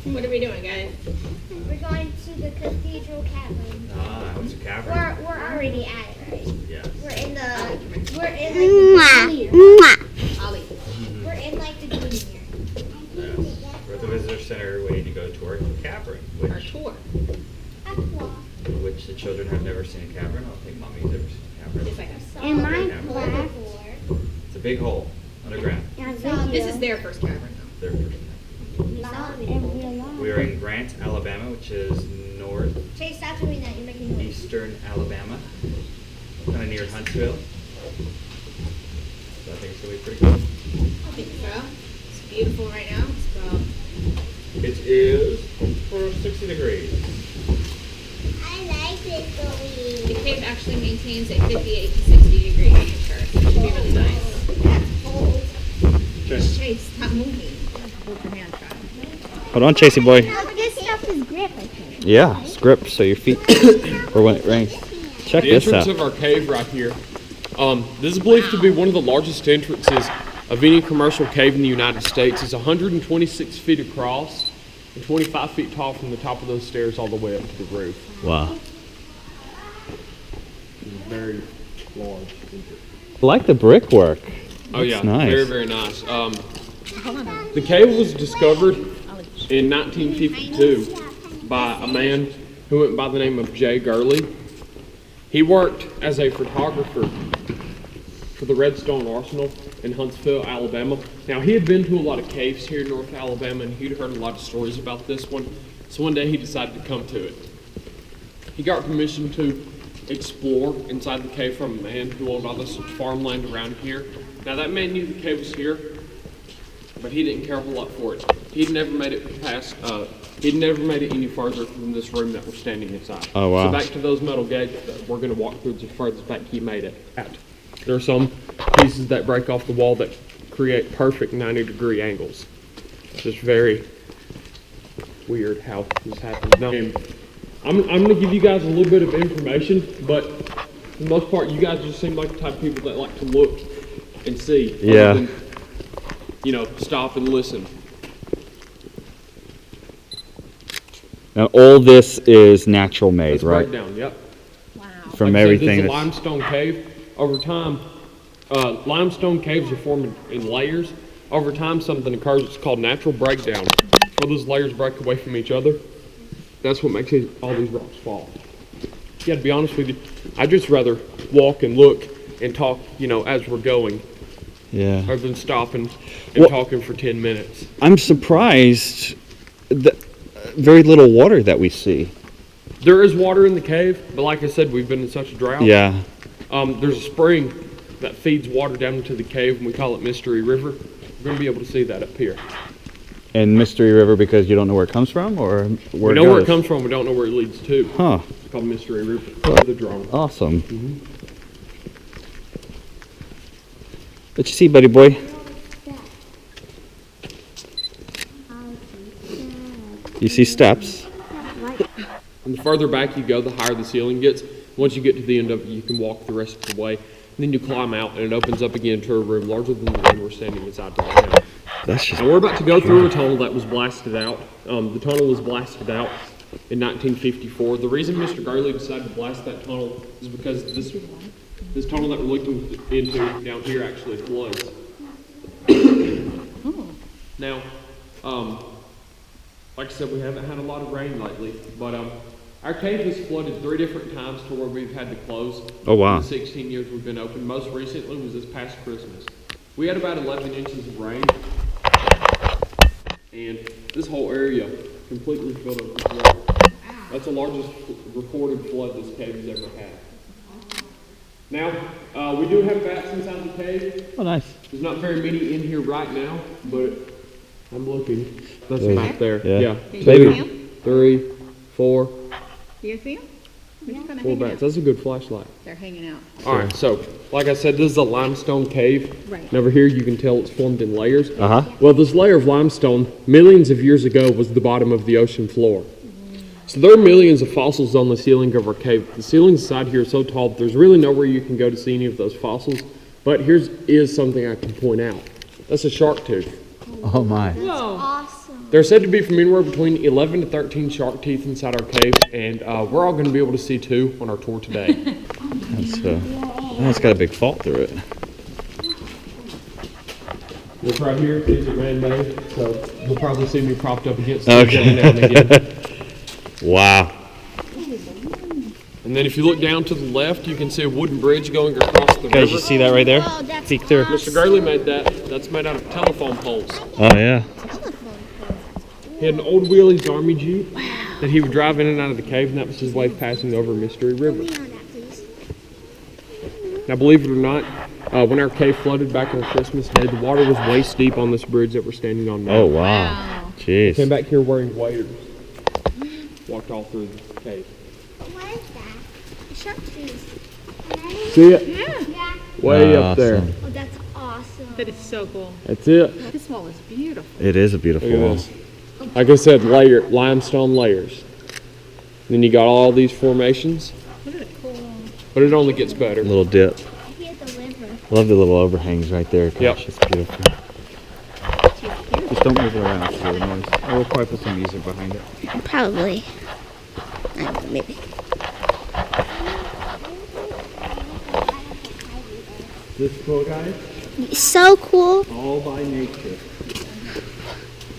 What are we doing, guys? We're going to the Cathedral Cavern. Ah, what's a cavern? We're already at it, right? Yes. We're in like the Ollie. We're in like the green here. Yes. We're at the visitor center waiting to go to our cavern, Our tour. which the children have never seen a cavern. I don't think mommy's ever seen a cavern. Yes, I have. In my class. It's a big hole underground. This is their first cavern, though. They're We are in Grant, Alabama, which is Chase, stop doing that. You're making noise. northeastern Alabama, kind of near Huntsville. So I think it's going to be pretty cool. I think so. It's beautiful right now. It's about It is for 60 degrees. I like this the going. cave actually maintains a 58 to 60 degree temperature, so it should be really nice. That's cold. Chase, stop moving. Hold your hand, child. Hold on, Chasey boy. This stuff is grip, I think. Yeah, it's grip so your feet, or when it rains. Check The this entrance out. of our cave right here. This is believed to be one of the largest entrances of any commercial cave in the United States. It's 126 feet across and 25 feet tall from the top of those stairs all the way up to the roof. Wow. It's very large. I like the brickwork. Oh yeah, nice. very, very nice. The cave was discovered in 1952 by a man who went by the name of Jay Gurley. He worked as a photographer for the Redstone Arsenal in Huntsville, Alabama. Now, he had been to a lot of caves here in North Alabama, and he'd heard a lot of stories about this one. So one day he decided to come to it. He got permission to explore inside the cave from a man who owned all this farmland around here. Now, that man knew the cave was here, but he didn't care a whole lot for it. He'd never made it past, he'd never made it any farther from this room that we're standing inside. Oh, wow. So back to those metal gates that we're going to walk through the furthest back he made it at. There are some pieces that break off the wall that create perfect 90-degree angles. It's just very weird how this happens. Now, I'm going to give you guys a little bit of information, but for the most part, you guys just seem like the type of people that like to look and see. Yeah. Other than, stop and listen. Now all this is natural made, That's right? breakdown, yep. From Like I said, everything. This is a that's- limestone cave. Over time, limestone caves are formed in layers. Over time, something occurs. It's called natural breakdown. Where those layers break away from each other. That's what makes all these rocks fall. Yeah, to be honest with you, I'd just rather walk and look and talk, as we're going, Yeah. rather than stopping and Well- talking for 10 minutes. I'm surprised that very little water that we see. There is water in the cave, but like I said, we've been in such a drought. Yeah. There's a spring that feeds water down into the cave, and we call it Mystery River. We're going to be able to see that up here. And Mystery River because you don't know where it comes from, or where We know where it comes from, we don't know where it leads to. Huh. It's called Mystery River. Look the drone. Awesome. What you see, buddy boy? You see steps. And the further back you go, the higher the ceiling gets. Once you get to the end of it, you can walk the rest of the way. And then you climb out, and it opens up again to a room larger than the one we're standing inside right now. That's just And we're about to go through a tunnel that was blasted out. The tunnel was blasted out in 1954. The reason Mr. Gurley decided to blast that tunnel is because this tunnel that we're looking into down here actually floods. Now, like I said, we haven't had a lot of rain lately, but our cave has flooded 3 different times to where we've had to close. Oh, wow. In the 16 years we've been open. Most recently was this past Christmas. We had about 11 inches of rain, and this whole area completely filled up with water. That's the largest recorded flood this cave has ever had. Now, we do have bats inside the cave. oh nice. There's not very many in here right now, but I'm looking. That's There. back there. Yeah. Yeah. Can you Maybe. see them? 3, 4, Do you see them? They're just kind of 4 hanging bats. out. That's a good flashlight. They're hanging out. All right, so like I said, this is a limestone cave. Right. And over here, you can tell it's formed in layers. Uh-huh. Well, this layer of limestone, millions of years ago, was the bottom of the ocean floor. So there are millions of fossils on the ceiling of our cave. The ceiling inside here is so tall that there's really nowhere you can go to see any of those fossils. But is something I can point out. That's a shark tooth. Oh my. Whoa. Awesome. There's said to be from anywhere between 11 to 13 shark teeth inside our cave, and we're all going to be able to see 2 on our tour today. That's got a big fault through it. This right here is a man-made, so you'll probably see me propped up against Okay. things every now and again. Wow. And then if you look down to the left, you can see a wooden bridge going across the Guys, you river. see that right there? Oh, that's Peek through. Mr. Gurley made that. That's made out of telephone poles. Oh yeah. He had an old Wheelie's Army Jeep that he would drive in and out of the cave, and that was his way of passing over Mystery River. Now, believe it or not, when our cave flooded back on Christmas Day, the water was waist deep on this bridge that we're standing on now. Oh wow. Came Jeez. back here wearing waders. Walked all through the cave. What is that? The shark tooth. See it? Yeah. Way up there. Awesome. Oh, that's awesome. That is so cool. That's it. This wall is beautiful. It is a beautiful Look at wall. this. Like I said, limestone layers. Then you got all these formations, What a cool. but it only gets better. Little dip. Here's the liver. Love the little overhangs right there. Gosh, Yep. it's beautiful. Just don't move it around for the noise. I will probably put some music behind it. Probably. I don't know, maybe. This cool, guys, So cool. all by nature.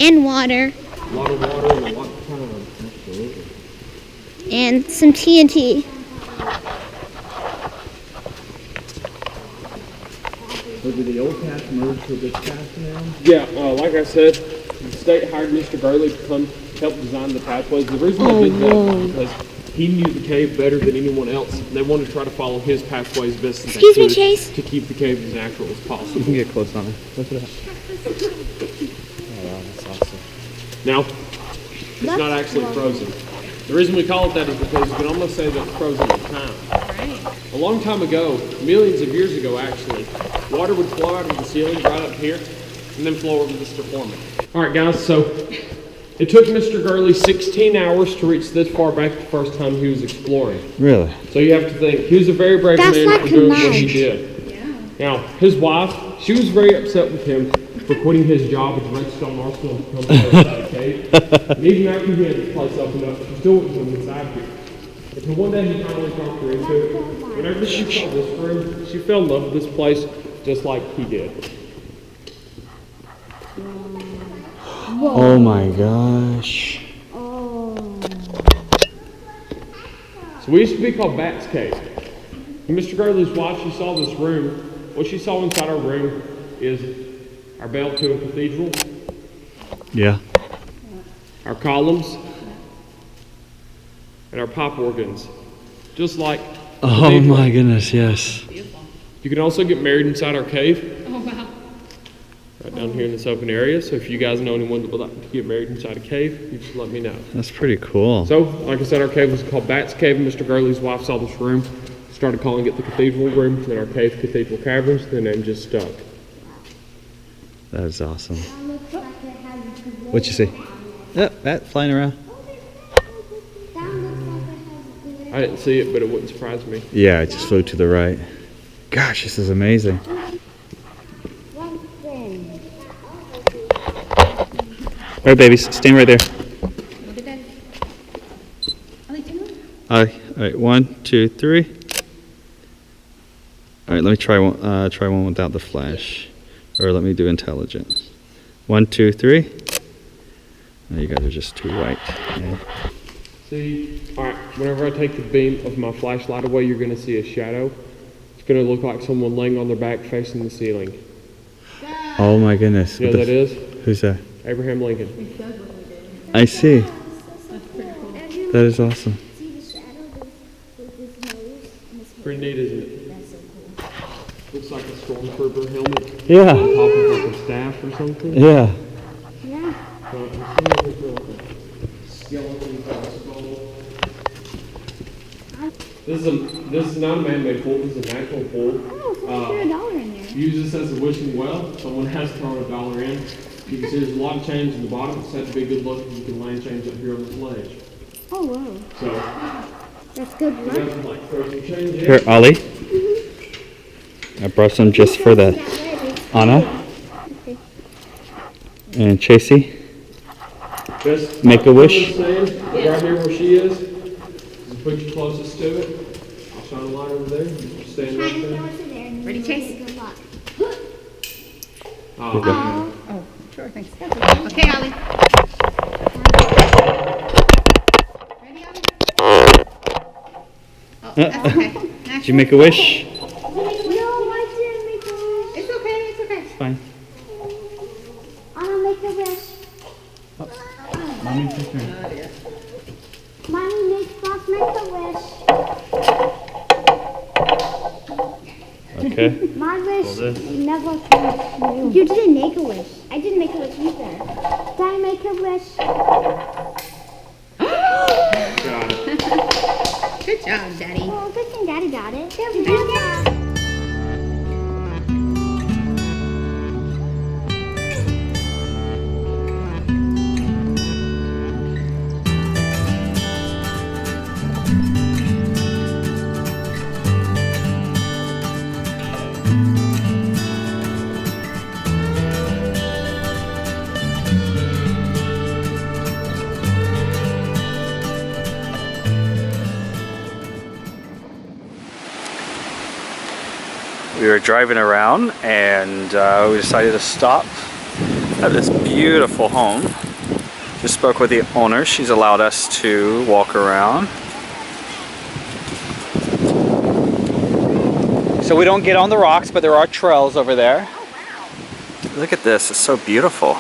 And water. A lot of water and a lot of time. Absolutely. And some TNT. So did the old path merge with this path now? Yeah, like I said, the state hired Mr. Gurley to come help design the pathways. The reason they did that was because he knew the cave better than anyone else. And they wanted to try to follow his pathways best as they Excuse me, could Chase. to keep the cave as natural as You possible. can get close on it. Look at that. Oh wow, that's awesome. Now, it's not actually frozen. The reason we call it that is because you can almost say that it's frozen in time. Right. A long time ago, millions of years ago actually, water would flow out of the ceiling right up here and then flow over this deformity. All right, guys, so it took Mr. Gurley 16 hours to reach this far back the first time he was exploring. Really? So you have to think, he was a very brave That's man like for doing what he tonight. did. Yeah. Now, his wife, she was very upset with him for quitting his job at the Redstone Arsenal to come to the cave. And even after he had this place opened up, she still wouldn't come inside here. Until one day he finally talked her into it. Whenever she saw this room, she fell in love with this place just like he did. Oh my gosh. So we used to be called Bat's Cave. When Mr. Gurley's wife, she saw this room. What she saw inside our room is our bell to a cathedral, Yeah. our columns, and our pipe organs. Just like a Oh cathedral. my goodness, yes. Beautiful. You can also get married inside our cave, Oh, wow. right down here in this open area. So if you guys know anyone that would like to get married inside a cave, you just let me know. That's pretty cool. So, like I said, our cave was called Bat's Cave, and Mr. Gurley's wife saw this room, started calling it the Cathedral Room, then our cave, Cathedral Caverns, the name just stuck. That is awesome. What'd you see? Yep, bat flying around. I didn't see it, but it wouldn't surprise me. Yeah, it just flew to the right. Gosh, this is amazing. All right, babies, stand right there. Look at that. I like to All right, 1, 2, 3. All right, let me try one without the flash, or let me do intelligence. 1, 2, 3. Oh, you guys are just too white. Yeah. See, alright, whenever I take the beam of my flashlight away, you're going to see a shadow. It's going to look like someone laying on their back facing the ceiling. Oh my goodness. You know What who that the- is? Who's that? Abraham Lincoln. I see. That is awesome. See the shadow with his nose and his Pretty neat, isn't it? That's so cool. Looks like a stormtrooper helmet Yeah. on top of like a staff or something. Yeah. Yeah. I'm seeing it for like a skeleton kind of skull. This is not a man-made pool. This is a natural pool. Oh, so there's $1 in there. Use this as a wishing well. Someone has thrown $1 in. You can see there's a lot of change in the bottom. It's had to be a good look. You can land change up here on this ledge. Oh, whoa. So That's good you luck. have to like throw some change in. Here, Ollie. I brought some just for the Anna. And Chasey, Just Make a wish. Right here where she is. Just put you closest to it. I'll shine a light over there. You stand right there. Ready, Chase? Good luck. Oh, Okay. Oh, sure, thanks. Okay, Ollie. Ready, Ollie? Oh, that's okay. Did you make a wish? No, I didn't make a wish. It's okay, it's okay. Fine. I'm gonna make a wish. Mommy, take turn. Oh, dear. Mommy, boss, make a wish. Okay. My wish Hold it. never comes. You didn't make a wish. I didn't make a wish either. Did I make a wish? got it. Good job, Daddy. Well, good thing Daddy got it. We were driving around and we decided to stop at this beautiful home. Just spoke with the owner. She's allowed us to walk around. So we don't get on the rocks, but there are trails over there. Look at this, it's so beautiful.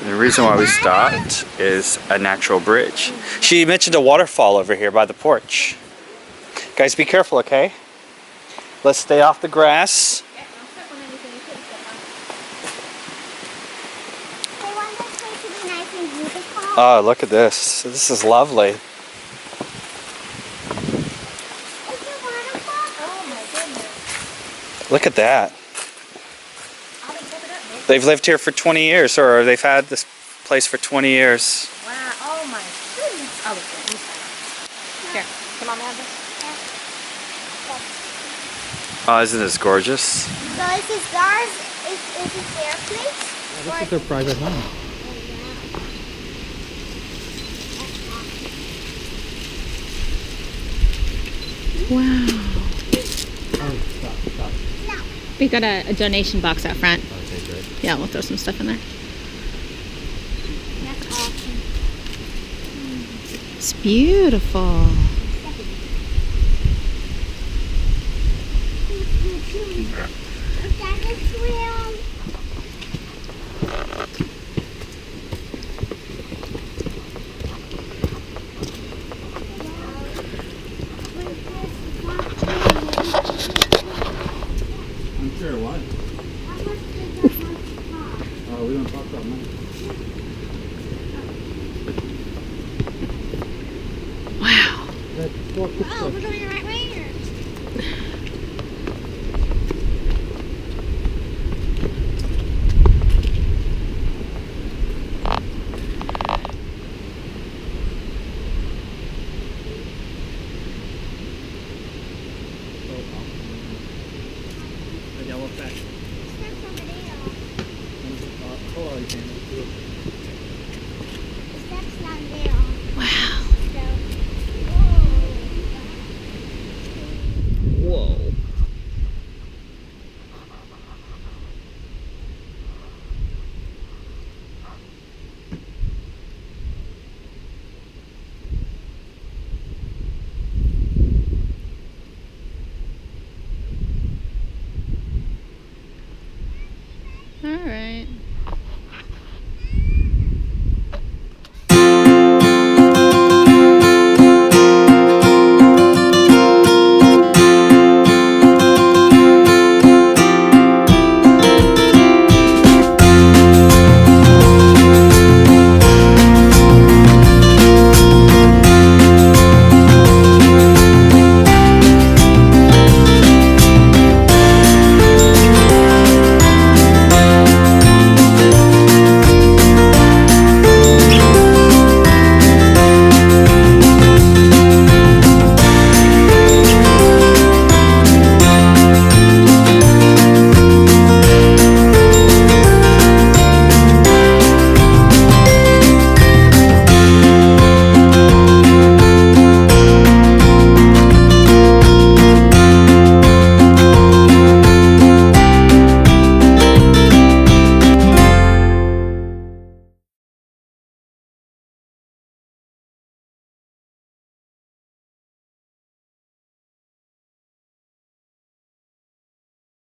The reason why we stopped is a natural bridge. She mentioned a waterfall over here by the porch. Guys, be careful, okay? Let's stay off the grass. They want this place to be nice and beautiful. Oh, look at this. This is lovely. Is it waterfall? Oh my goodness. Look at that. They've lived here for 20 years, or they've had this place for 20 years. Wow, oh my goodness. Oh, here, come on, have this. Oh, isn't this gorgeous? So is this ours? Is it their place? This is their private home. We got a donation box out front. Okay, great. Yeah, we'll throw some stuff in there. That's awesome. It's beautiful. That is real. I'm sure it was. Oh, we don't talk about money. Wow. Oh, we're going the right way here. The yellow fish. There's somebody else. Oh, you can.